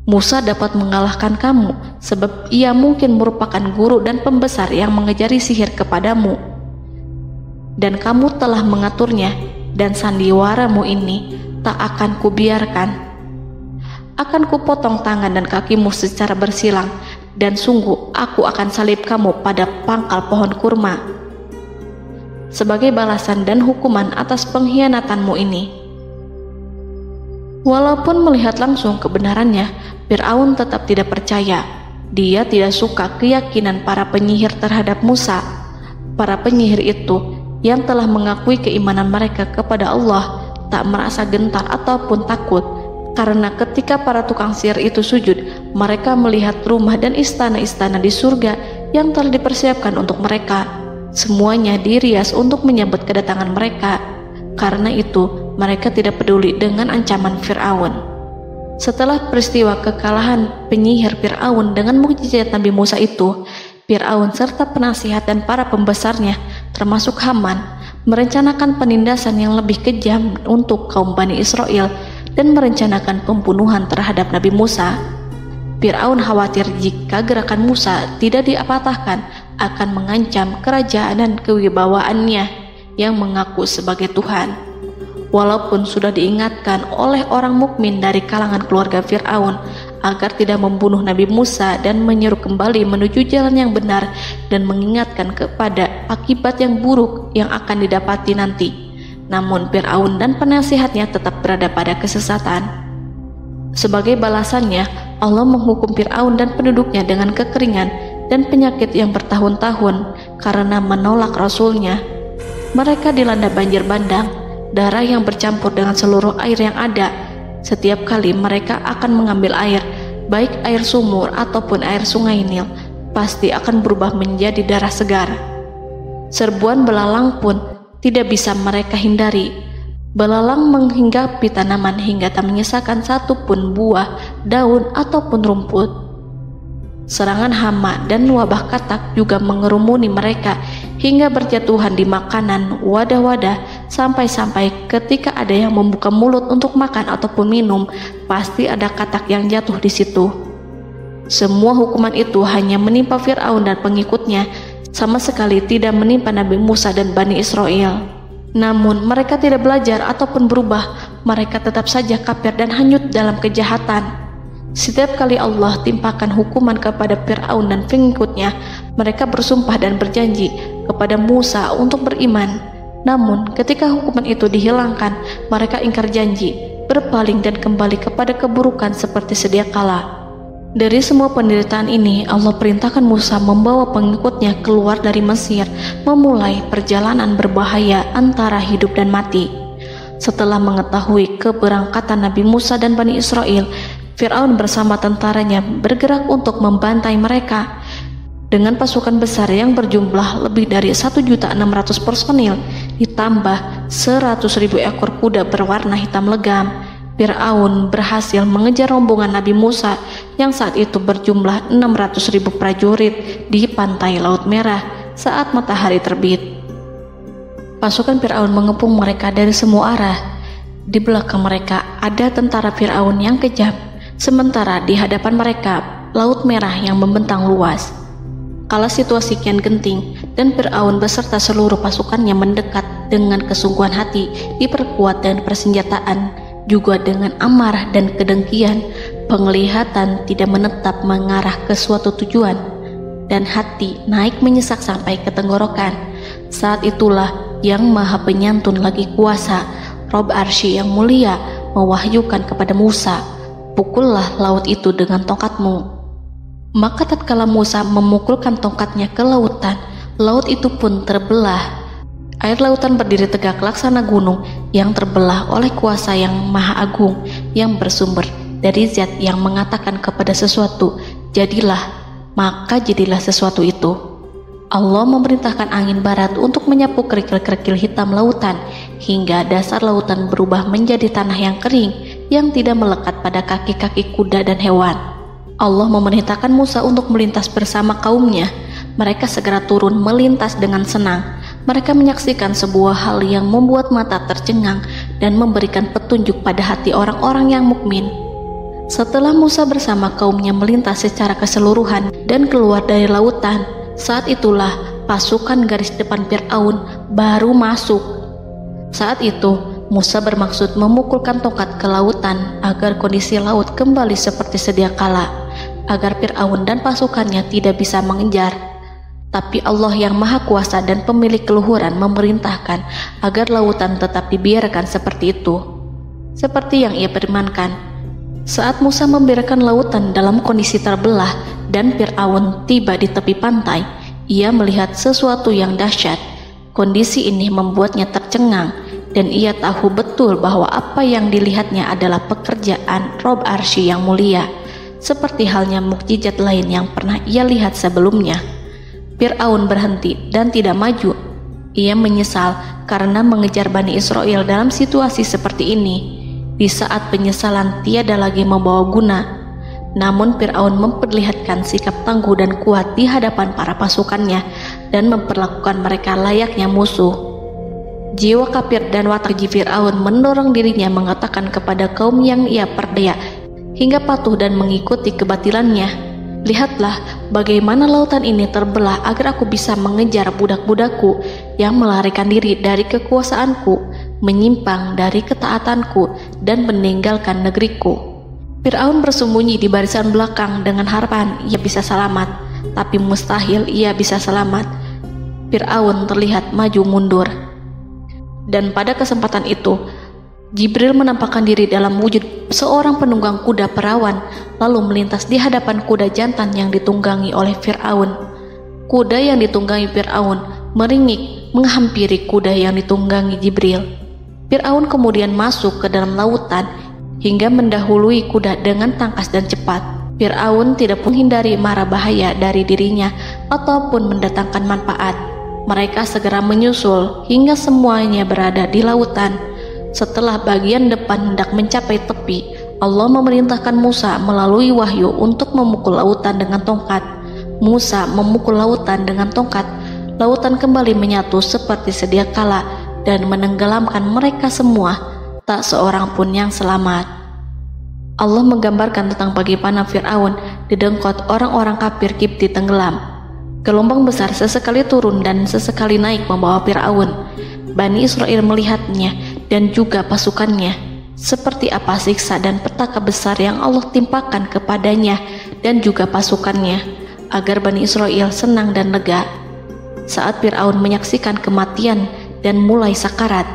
Musa dapat mengalahkan kamu sebab ia mungkin merupakan guru dan pembesar yang mengajari sihir kepadamu, dan kamu telah mengaturnya, dan sandiwaramu ini tak akan kubiarkan. Akan kupotong tangan dan kakimu secara bersilang, dan sungguh aku akan salib kamu pada pangkal pohon kurma sebagai balasan dan hukuman atas pengkhianatanmu ini." Walaupun melihat langsung kebenarannya, Fir'aun tetap tidak percaya. Dia tidak suka keyakinan para penyihir terhadap Musa. Para penyihir itu yang telah mengakui keimanan mereka kepada Allah tak merasa gentar ataupun takut, karena ketika para tukang sihir itu sujud, mereka melihat rumah dan istana-istana di surga yang telah dipersiapkan untuk mereka. Semuanya dirias untuk menyambut kedatangan mereka. Karena itu, mereka tidak peduli dengan ancaman Fir'aun. Setelah peristiwa kekalahan penyihir Fir'aun dengan mukjizat Nabi Musa itu, Fir'aun serta penasihat dan para pembesarnya, termasuk Haman, merencanakan penindasan yang lebih kejam untuk kaum Bani Israel dan merencanakan pembunuhan terhadap Nabi Musa. Fir'aun khawatir jika gerakan Musa tidak dipatahkan akan mengancam kerajaan dan kewibawaannya yang mengaku sebagai Tuhan. Walaupun sudah diingatkan oleh orang mukmin dari kalangan keluarga Fir'aun agar tidak membunuh Nabi Musa dan menyeru kembali menuju jalan yang benar dan mengingatkan kepada akibat yang buruk yang akan didapati nanti, namun Fir'aun dan penasihatnya tetap berada pada kesesatan. Sebagai balasannya, Allah menghukum Fir'aun dan penduduknya dengan kekeringan dan penyakit yang bertahun-tahun karena menolak Rasulnya. Mereka dilanda banjir bandang, darah yang bercampur dengan seluruh air yang ada. Setiap kali mereka akan mengambil air, baik air sumur ataupun air sungai Nil, pasti akan berubah menjadi darah segar. Serbuan belalang pun tidak bisa mereka hindari. Belalang menghinggapi tanaman hingga tak menyisakan satupun buah, daun ataupun rumput. Serangan hama dan wabah katak juga mengerumuni mereka hingga berjatuhan di makanan, wadah-wadah, sampai-sampai ketika ada yang membuka mulut untuk makan ataupun minum, pasti ada katak yang jatuh di situ. Semua hukuman itu hanya menimpa Fir'aun dan pengikutnya, sama sekali tidak menimpa Nabi Musa dan Bani Israel. Namun mereka tidak belajar ataupun berubah, mereka tetap saja kafir dan hanyut dalam kejahatan. Setiap kali Allah timpakan hukuman kepada Fir'aun dan pengikutnya, mereka bersumpah dan berjanji kepada Musa untuk beriman. Namun ketika hukuman itu dihilangkan, mereka ingkar janji berpaling dan kembali kepada keburukan seperti sedia kala. Dari semua penderitaan ini, Allah perintahkan Musa membawa pengikutnya keluar dari Mesir, memulai perjalanan berbahaya antara hidup dan mati. Setelah mengetahui keberangkatan Nabi Musa dan Bani Israel, Fir'aun bersama tentaranya bergerak untuk membantai mereka. Dengan pasukan besar yang berjumlah lebih dari 1.600.000 personil, ditambah 100.000 ekor kuda berwarna hitam legam, Fir'aun berhasil mengejar rombongan Nabi Musa yang saat itu berjumlah 600.000 prajurit di pantai Laut Merah saat matahari terbit. Pasukan Fir'aun mengepung mereka dari semua arah. Di belakang mereka ada tentara Fir'aun yang kejam, sementara di hadapan mereka Laut Merah yang membentang luas. Kala situasi kian genting dan Fir'aun beserta seluruh pasukannya mendekat dengan kesungguhan hati, diperkuat dan persenjataan, juga dengan amarah dan kedengkian, penglihatan tidak menetap mengarah ke suatu tujuan, dan hati naik menyesak sampai ke tenggorokan. Saat itulah Yang Maha Penyantun lagi kuasa, Rob Arsy yang mulia, mewahyukan kepada Musa, "Pukullah laut itu dengan tongkatmu." Maka tatkala Musa memukulkan tongkatnya ke lautan, laut itu pun terbelah. Air lautan berdiri tegak laksana gunung yang terbelah oleh kuasa yang maha agung, yang bersumber dari zat yang mengatakan kepada sesuatu, "Jadilah," maka jadilah sesuatu itu. Allah memerintahkan angin barat untuk menyapu kerikil-kerikil hitam lautan, hingga dasar lautan berubah menjadi tanah yang kering, yang tidak melekat pada kaki-kaki kuda dan hewan. Allah memerintahkan Musa untuk melintas bersama kaumnya. Mereka segera turun melintas dengan senang. Mereka menyaksikan sebuah hal yang membuat mata tercengang dan memberikan petunjuk pada hati orang-orang yang mukmin. Setelah Musa bersama kaumnya melintas secara keseluruhan dan keluar dari lautan, saat itulah pasukan garis depan Fir'aun baru masuk. Saat itu Musa bermaksud memukulkan tongkat ke lautan agar kondisi laut kembali seperti sedia kala, agar Fir'aun dan pasukannya tidak bisa mengejar. Tapi Allah yang Maha Kuasa dan pemilik keluhuran memerintahkan agar lautan tetap dibiarkan seperti itu, seperti yang ia firmankan. Saat Musa membiarkan lautan dalam kondisi terbelah dan Fir'aun tiba di tepi pantai, ia melihat sesuatu yang dahsyat. Kondisi ini membuatnya tercengang, dan ia tahu betul bahwa apa yang dilihatnya adalah pekerjaan Rob Arsy yang mulia, seperti halnya mukjizat lain yang pernah ia lihat sebelumnya. Fir'aun berhenti dan tidak maju. Ia menyesal karena mengejar Bani Israel dalam situasi seperti ini, di saat penyesalan tiada lagi membawa guna. Namun Fir'aun memperlihatkan sikap tangguh dan kuat di hadapan para pasukannya dan memperlakukan mereka layaknya musuh. Jiwa kafir dan watak Fir'aun mendorong dirinya mengatakan kepada kaum yang ia perdaya hingga patuh dan mengikuti kebatilannya, "Lihatlah bagaimana lautan ini terbelah agar aku bisa mengejar budak-budakku yang melarikan diri dari kekuasaanku, menyimpang dari ketaatanku, dan meninggalkan negeriku." Fir'aun bersembunyi di barisan belakang dengan harapan ia bisa selamat, tapi mustahil ia bisa selamat. Fir'aun terlihat maju mundur. Dan pada kesempatan itu, Jibril menampakkan diri dalam wujud seorang penunggang kuda perawan, lalu melintas di hadapan kuda jantan yang ditunggangi oleh Fir'aun. Kuda yang ditunggangi Fir'aun meringik menghampiri kuda yang ditunggangi Jibril. Fir'aun kemudian masuk ke dalam lautan hingga mendahului kuda dengan tangkas dan cepat. Fir'aun tidak menghindari mara bahaya dari dirinya ataupun mendatangkan manfaat. Mereka segera menyusul hingga semuanya berada di lautan. Setelah bagian depan hendak mencapai tepi, Allah memerintahkan Musa melalui wahyu untuk memukul lautan dengan tongkat. Musa memukul lautan dengan tongkat. Lautan kembali menyatu seperti sedia kala dan menenggelamkan mereka semua. Tak seorang pun yang selamat. Allah menggambarkan tentang bagaimana Fir'aun didengkot orang-orang kafir Kipti tenggelam. Gelombang besar sesekali turun dan sesekali naik membawa Fir'aun. Bani Israel melihatnya dan juga pasukannya, seperti apa siksa dan petaka besar yang Allah timpakan kepadanya dan juga pasukannya, agar Bani Israel senang dan lega. Saat Fir'aun menyaksikan kematian dan mulai sakarat,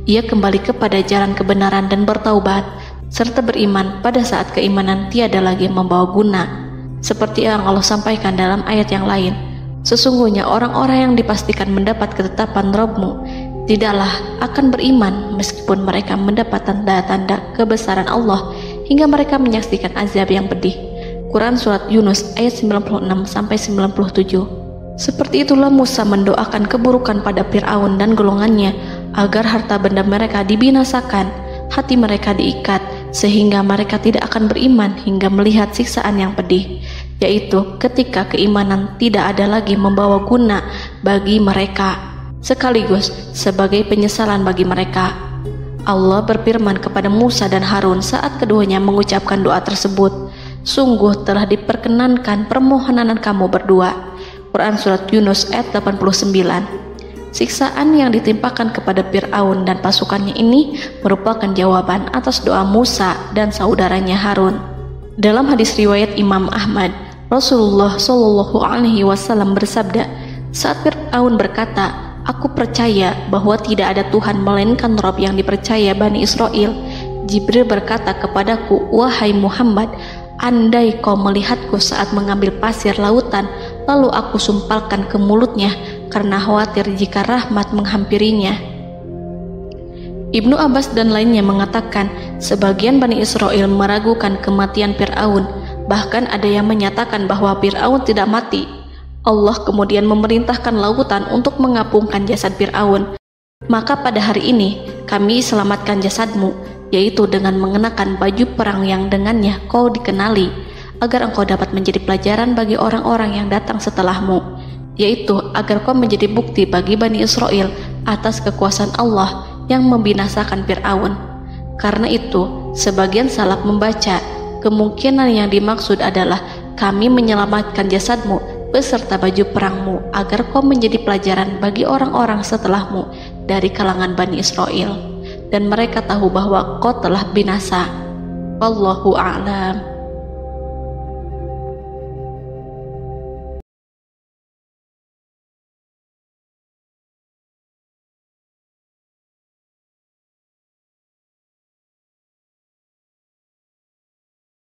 ia kembali kepada jalan kebenaran dan bertaubat, serta beriman pada saat keimanan tiada lagi membawa guna. Seperti yang Allah sampaikan dalam ayat yang lain, sesungguhnya orang-orang yang dipastikan mendapat ketetapan Rabb-Mu tidaklah akan beriman meskipun mereka mendapat tanda-tanda kebesaran Allah hingga mereka menyaksikan azab yang pedih. Quran Surat Yunus ayat 96-97. Seperti itulah Musa mendoakan keburukan pada Fir'aun dan golongannya agar harta benda mereka dibinasakan, hati mereka diikat sehingga mereka tidak akan beriman hingga melihat siksaan yang pedih, yaitu ketika keimanan tidak ada lagi membawa guna bagi mereka, sekaligus sebagai penyesalan bagi mereka. Allah berfirman kepada Musa dan Harun saat keduanya mengucapkan doa tersebut, sungguh telah diperkenankan permohonan kamu berdua. Quran Surat Yunus ayat 89. Siksaan yang ditimpakan kepada Fir'aun dan pasukannya ini merupakan jawaban atas doa Musa dan saudaranya Harun. Dalam hadis riwayat Imam Ahmad, Rasulullah Shallallahu Alaihi Wasallam bersabda, saat Fir'aun berkata, aku percaya bahwa tidak ada Tuhan melainkan Rabb yang dipercaya Bani Israel, Jibril berkata kepadaku, wahai Muhammad, andai kau melihatku saat mengambil pasir lautan, lalu aku sumpalkan ke mulutnya karena khawatir jika rahmat menghampirinya. Ibnu Abbas dan lainnya mengatakan, sebagian Bani Israel meragukan kematian Fir'aun, bahkan ada yang menyatakan bahwa Fir'aun tidak mati. Allah kemudian memerintahkan lautan untuk mengapungkan jasad Fir'aun. Maka pada hari ini kami selamatkan jasadmu, yaitu dengan mengenakan baju perang yang dengannya kau dikenali, agar engkau dapat menjadi pelajaran bagi orang-orang yang datang setelahmu, yaitu agar kau menjadi bukti bagi Bani Israel atas kekuasaan Allah yang membinasakan Fir'aun. Karena itu, sebagian salaf membaca, kemungkinan yang dimaksud adalah kami menyelamatkan jasadmu beserta baju perangmu agar kau menjadi pelajaran bagi orang-orang setelahmu dari kalangan Bani Israel, dan mereka tahu bahwa kau telah binasa. Wallahu a'lam.